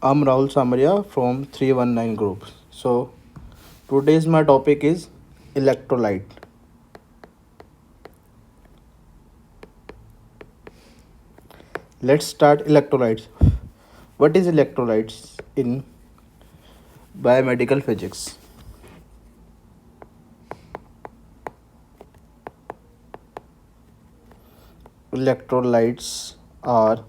I'm Rahul Samariya from 319 Group. So today's my topic is electrolyte. Let's start electrolytes. What is electrolytes in biomedical physics? Electrolytes are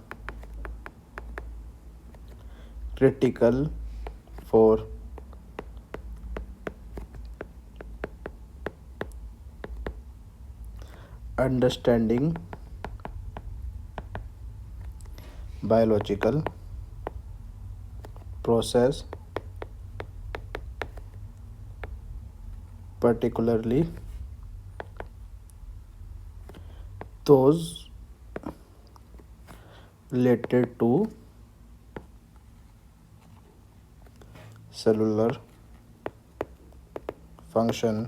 critical for understanding biological process, particularly those related to cellular function,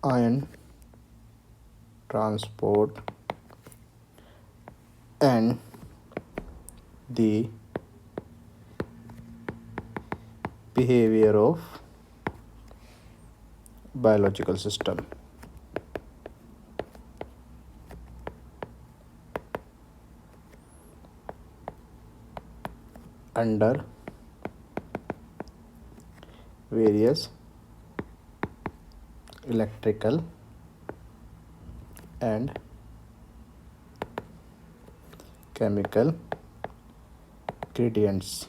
ion transport, and the behavior of biological system. Under various electrical and chemical gradients.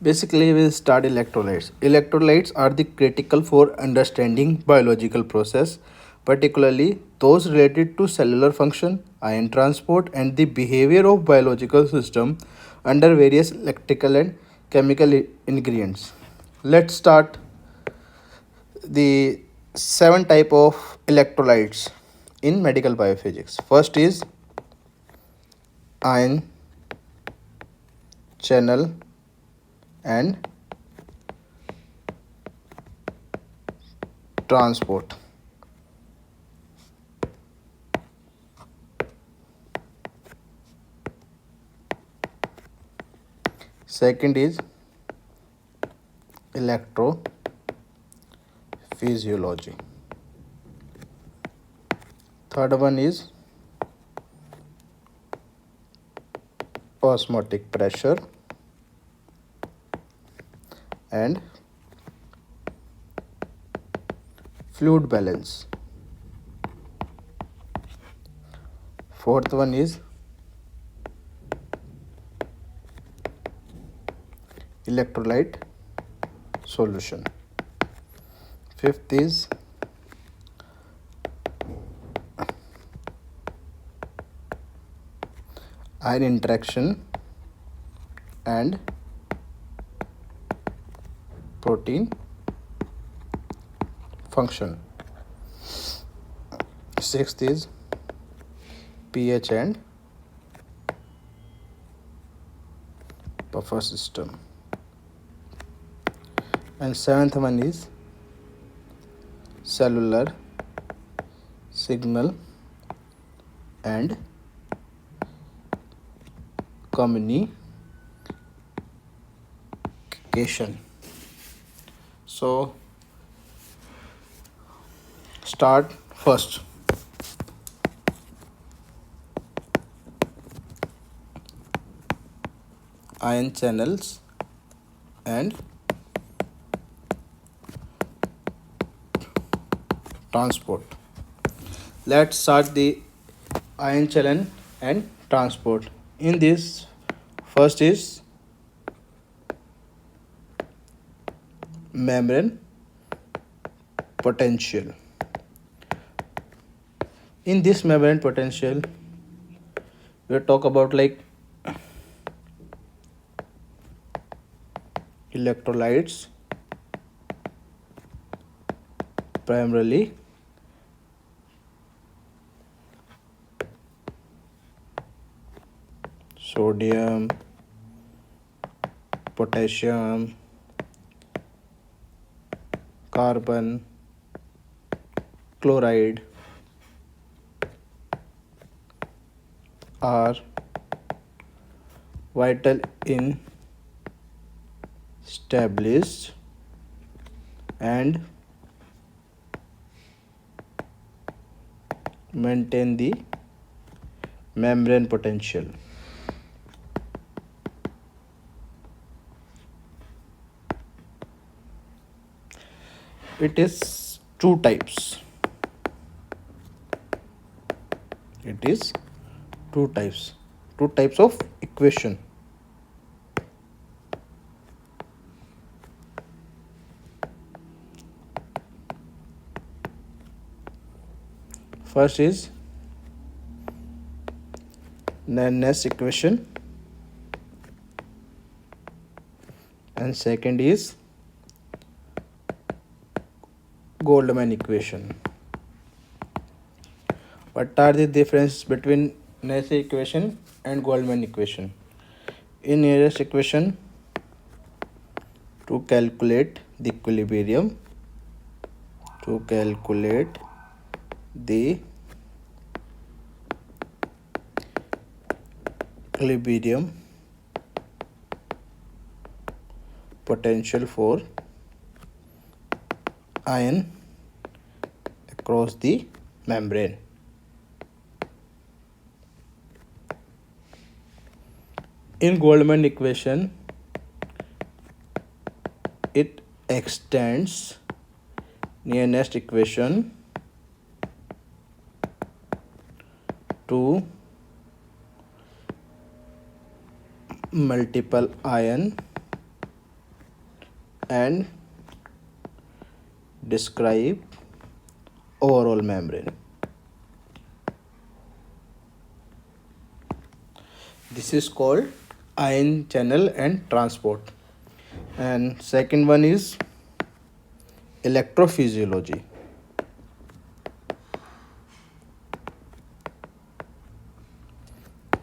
Basically, we'll start electrolytes. Electrolytes are the critical for understanding biological process, particularly those related to cellular function, ion transport, and the behavior of biological system under various electrical and chemical ingredients. Let's start the seven type of electrolytes in medical biophysics. First is ion channel and transport. Second is electrophysiology. Third one is osmotic pressure and fluid balance. Fourth one is electrolyte solution. Fifth is ion interaction and protein function. Sixth is pH and buffer system. And seventh one is cellular signal and communication. So start first. Ion channels and transport. Let's start the ion channel and transport. In this, first is membrane potential. In this membrane potential, we'll talk about like electrolytes, primarily sodium, potassium, carbon, chloride are vital in established and maintain the membrane potential. It is two types. It is two types. Two types of equation. First is Nernst equation and second is Goldman equation. What are the differences between Nernst equation and Goldman equation? In Nernst equation, to calculate the equilibrium, potential for ion across the membrane. In Goldman equation, it extends Nernst equation to multiple ion and describe overall membrane. This is called ion channel and transport. And second one is electrophysiology.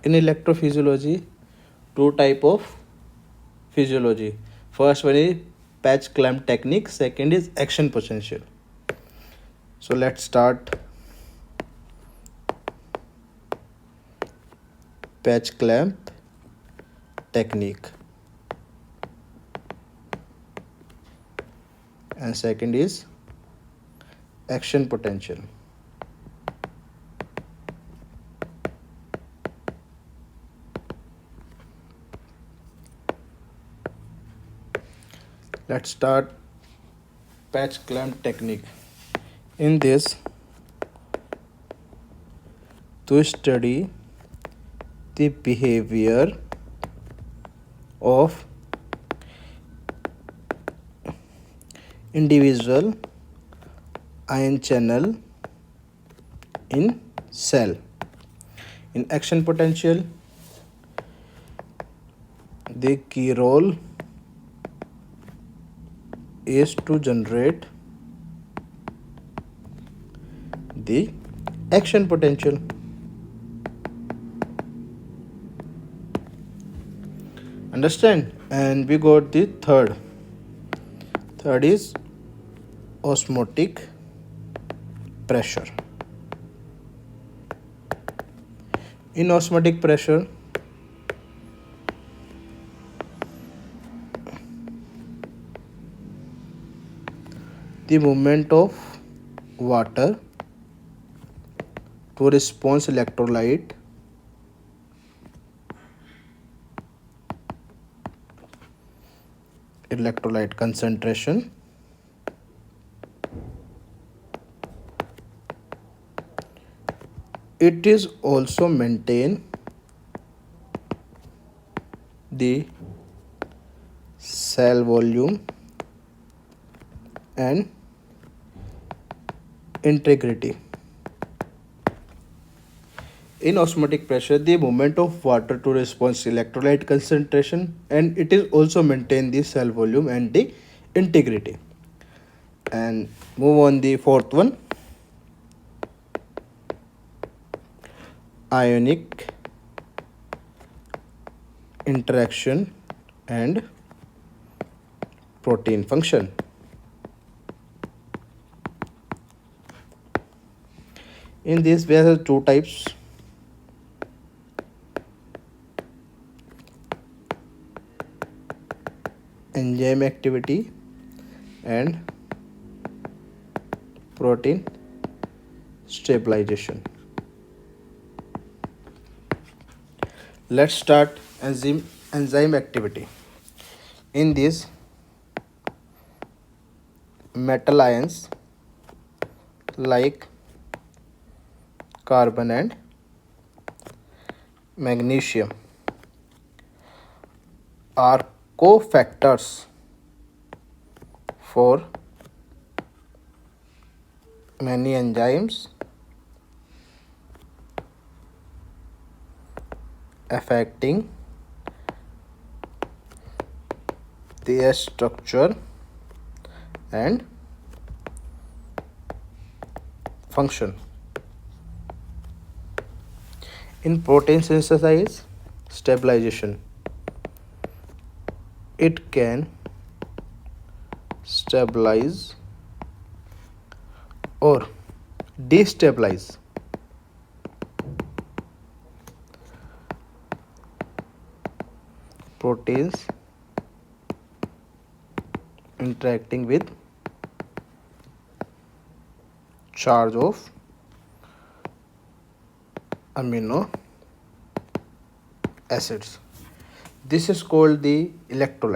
In electrophysiology, two type of physiology. First one is patch clamp technique, second is action potential. So let's start patch clamp technique and second is action potential. Let's start patch clamp technique. In this, to study the behavior of individual ion channel in cell. In action potential, the key role is to generate the action potential. Understand? And we got the third. Third is osmotic pressure. In osmotic pressure, the movement of water to response electrolyte concentration it is also maintain the cell volume and integrity. In osmotic pressure, the movement of water to response electrolyte concentration and it is also maintain the cell volume and the integrity. And move on the fourth one, ionic interaction and protein function. In this, we have two types. enzyme activity and protein stabilization. Let's start enzyme activity. In this, metal ions like carbon and magnesium are cofactors for many enzymes affecting their structure and function. In protein synthesis stabilization, it can stabilize or destabilize proteins interacting with charge of amino acids. This is called the electrolyte.